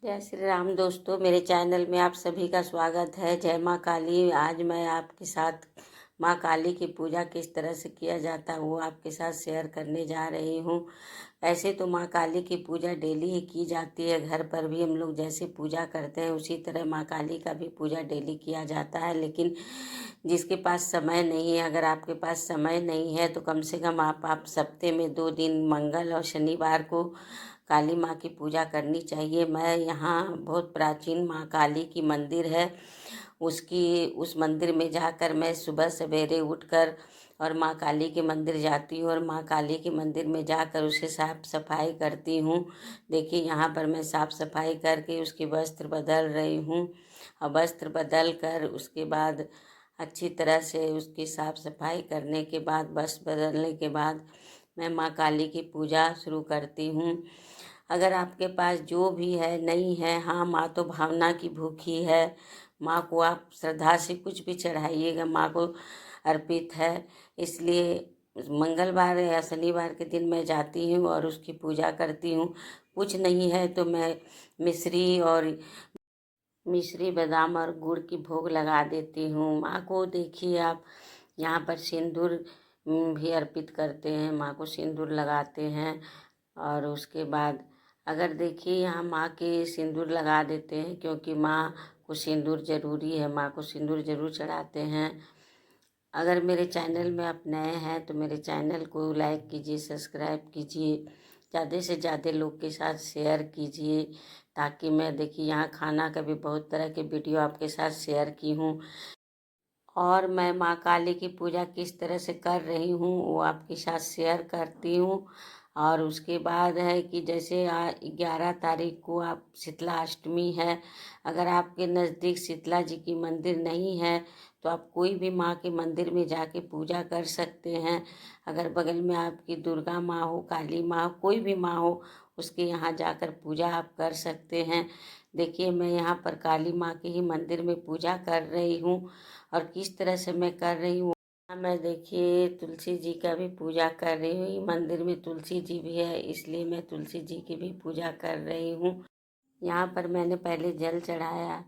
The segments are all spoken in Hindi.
जय श्री राम दोस्तों, मेरे चैनल में आप सभी का स्वागत है। जय माँ काली। आज मैं आपके साथ माँ काली की पूजा किस तरह से किया जाता है वो आपके साथ शेयर करने जा रही हूँ। ऐसे तो माँ काली की पूजा डेली ही की जाती है, घर पर भी हम लोग जैसे पूजा करते हैं उसी तरह माँ काली का भी पूजा डेली किया जाता है। लेकिन जिसके पास समय नहीं है, अगर आपके पास समय नहीं है तो कम से कम आप सप्ते में 2 दिन मंगल और शनिवार को काली माँ की पूजा करनी चाहिए। मैं यहाँ बहुत प्राचीन माँ काली की मंदिर है, उस मंदिर में जाकर मैं सुबह सवेरे उठकर और माँ काली के मंदिर जाती हूँ और माँ काली के मंदिर में जाकर उसे साफ सफाई करती हूँ। देखिए यहाँ पर मैं साफ सफाई करके उसके वस्त्र बदल रही हूँ और वस्त्र बदल कर उसके बाद अच्छी तरह से उसकी साफ सफाई करने के बाद, वस्त्र बदलने के बाद मैं माँ काली की पूजा शुरू करती हूँ। अगर आपके पास जो भी है नहीं है, हाँ माँ तो भावना की भूखी है, माँ को आप श्रद्धा से कुछ भी चढ़ाइएगा, माँ को अर्पित है। इसलिए मंगलवार या शनिवार के दिन मैं जाती हूँ और उसकी पूजा करती हूँ। कुछ नहीं है तो मैं मिश्री बादाम और गुड़ की भोग लगा देती हूँ। माँ को देखिए आप यहाँ पर सिंदूर भी अर्पित करते हैं, माँ को सिंदूर लगाते हैं। और उसके बाद अगर देखिए यहाँ माँ के सिंदूर लगा देते हैं, क्योंकि माँ को सिंदूर ज़रूरी है, माँ को सिंदूर ज़रूर चढ़ाते हैं। अगर मेरे चैनल में आप नए हैं तो मेरे चैनल को लाइक कीजिए, सब्सक्राइब कीजिए, ज़्यादा से ज़्यादा लोग के साथ शेयर कीजिए, ताकि मैं देखिए यहाँ खाना का भी बहुत तरह के वीडियो आपके साथ शेयर की हूँ। और मैं माँ काली की पूजा किस तरह से कर रही हूँ वो आपके साथ शेयर करती हूँ। और उसके बाद है कि जैसे 11 तारीख को आप शीतला अष्टमी है। अगर आपके नज़दीक शीतला जी की मंदिर नहीं है तो आप कोई भी माँ के मंदिर में जाके पूजा कर सकते हैं। अगर बगल में आपकी दुर्गा माँ हो, काली माँ हो, कोई भी माँ हो, उसके यहाँ जाकर पूजा आप कर सकते हैं। देखिए मैं यहाँ पर काली माँ के ही मंदिर में पूजा कर रही हूँ। और किस तरह से मैं कर रही हूँ, मैं देखिए तुलसी जी का भी पूजा कर रही हूँ। ये मंदिर में तुलसी जी भी है, इसलिए मैं तुलसी जी की भी पूजा कर रही हूँ। यहाँ पर मैंने पहले जल चढ़ाया,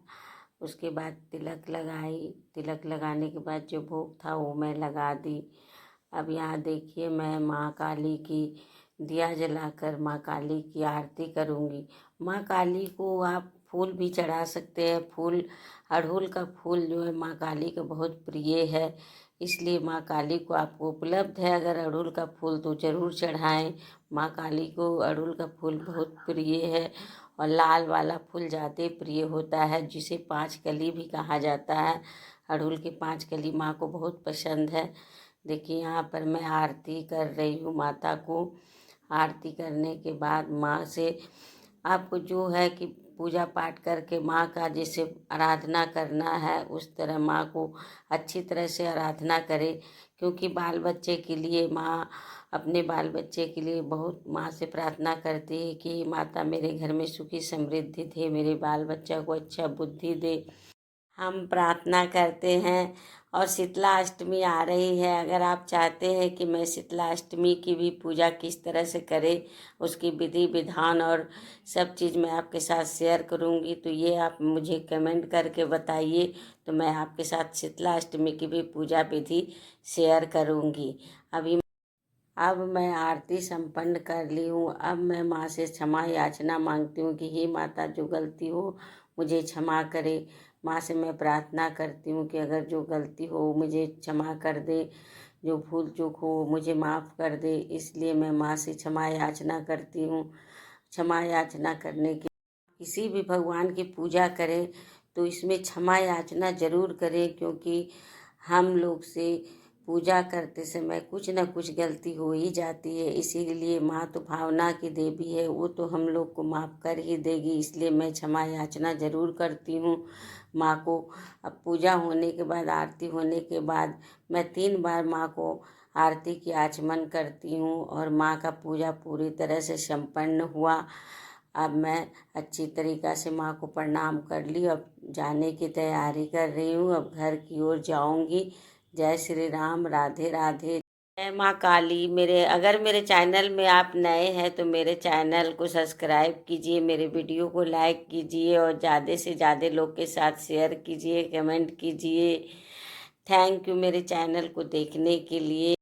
उसके बाद तिलक लगाई, तिलक लगाने के बाद जो भोग था वो मैं लगा दी। अब यहाँ देखिए मैं माँ काली की दिया जलाकर माँ काली की आरती करूँगी। माँ काली को आप फूल भी चढ़ा सकते हैं। फूल, अड़हुल का फूल जो है माँ काली का बहुत प्रिय है, इसलिए माँ काली को आपको उपलब्ध है अगर अड़हुल का फूल तो ज़रूर चढ़ाएं। माँ काली को अड़हुल का फूल बहुत प्रिय है और लाल वाला फूल ज़्यादा प्रिय होता है, जिसे 5 कली भी कहा जाता है। अड़हुल की 5 कली माँ को बहुत पसंद है। देखिए यहाँ पर मैं आरती कर रही हूँ माता को। आरती करने के बाद माँ से आपको जो है कि पूजा पाठ करके माँ का जैसे आराधना करना है उस तरह माँ को अच्छी तरह से आराधना करें। क्योंकि बाल बच्चे के लिए माँ अपने बाल बच्चे के लिए बहुत माँ से प्रार्थना करती है कि माता मेरे घर में सुखी समृद्धि दे, मेरे बाल बच्चा को अच्छा बुद्धि दे। हम प्रार्थना करते हैं। और शीतला अष्टमी आ रही है, अगर आप चाहते हैं कि मैं शीतला अष्टमी की भी पूजा किस तरह से करें, उसकी विधि विधान और सब चीज़ मैं आपके साथ शेयर करूंगी, तो ये आप मुझे कमेंट करके बताइए, तो मैं आपके साथ शीतला अष्टमी की भी पूजा विधि शेयर करूंगी। अब मैं आरती संपन्न कर ली हूँ। अब मैं माँ से क्षमा याचना मांगती हूँ कि हे माता, जो गलती हो मुझे क्षमा करे। माँ से मैं प्रार्थना करती हूँ कि अगर जो गलती हो मुझे क्षमा कर दे, जो भूल चूक हो मुझे माफ़ कर दे। इसलिए मैं माँ से क्षमा याचना करती हूँ। क्षमा याचना करने के, किसी भी भगवान की पूजा करें तो इसमें क्षमा याचना ज़रूर करें, क्योंकि हम लोग से पूजा करते समय कुछ न कुछ गलती हो ही जाती है। इसीलिए माँ तो भावना की देवी है, वो तो हम लोग को माफ़ कर ही देगी। इसलिए मैं क्षमा याचना ज़रूर करती हूँ माँ को। अब पूजा होने के बाद, आरती होने के बाद मैं 3 बार माँ को आरती की आचमन करती हूँ और माँ का पूजा पूरी तरह से संपन्न हुआ। अब मैं अच्छी तरीक़ा से माँ को प्रणाम कर ली। अब जाने की तैयारी कर रही हूँ, अब घर की ओर जाऊँगी। जय श्री राम, राधे राधे। जय माँ काली। अगर मेरे चैनल में आप नए हैं तो मेरे चैनल को सब्सक्राइब कीजिए, मेरे वीडियो को लाइक कीजिए और ज़्यादा से ज़्यादा लोग के साथ शेयर कीजिए, कमेंट कीजिए। थैंक यू मेरे चैनल को देखने के लिए।